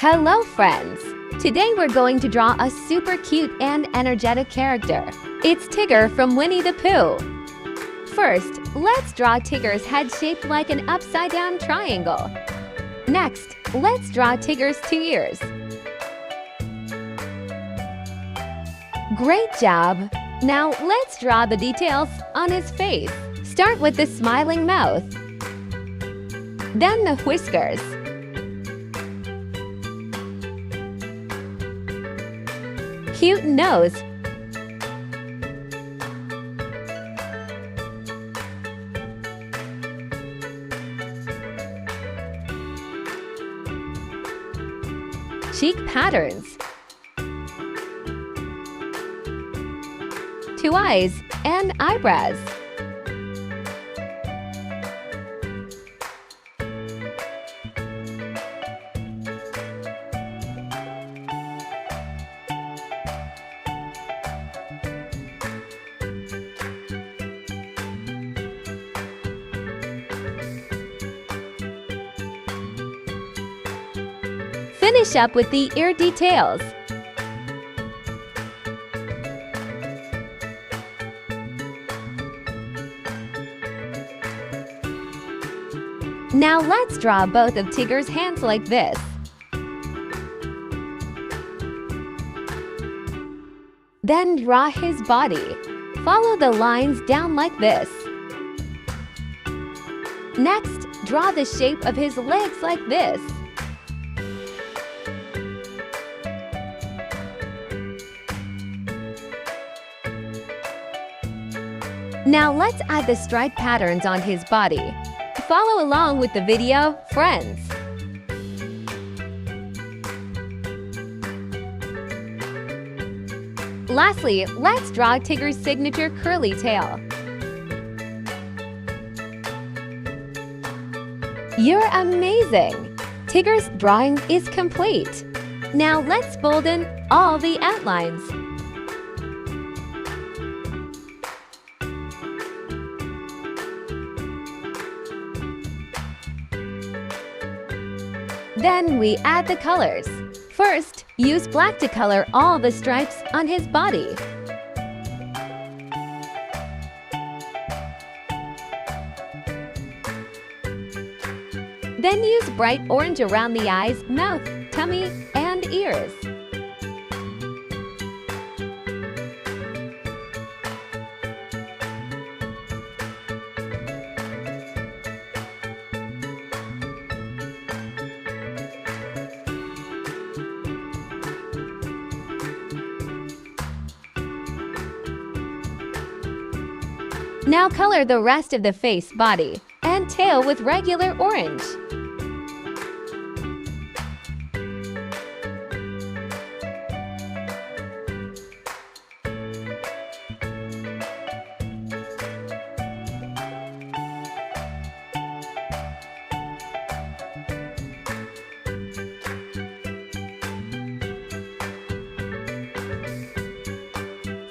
Hello friends! Today we're going to draw a super cute and energetic character. It's Tigger from Winnie the Pooh. First, let's draw Tigger's head shaped like an upside-down triangle. Next, let's draw Tigger's 2 ears. Great job! Now let's draw the details on his face. Start with the smiling mouth, then the whiskers, cute nose, cheek patterns, 2 eyes and eyebrows. Finish up with the ear details. Now let's draw both of Tigger's hands like this. Then draw his body. Follow the lines down like this. Next, draw the shape of his legs like this. Now let's add the stripe patterns on his body. Follow along with the video, friends. Lastly, let's draw Tigger's signature curly tail. You're amazing! Tigger's drawing is complete. Now let's bolden all the outlines. Then we add the colors. First, use black to color all the stripes on his body. Then use bright orange around the eyes, mouth, tummy, and ears. Now color the rest of the face, body, and tail with regular orange.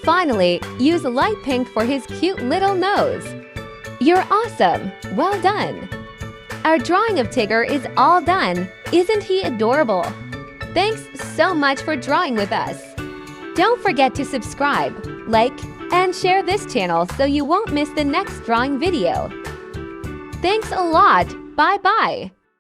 Finally, use light pink for his cute little nose. You're awesome! Well done! Our drawing of Tigger is all done. Isn't he adorable? Thanks so much for drawing with us. Don't forget to subscribe, like, and share this channel so you won't miss the next drawing video. Thanks a lot! Bye-bye!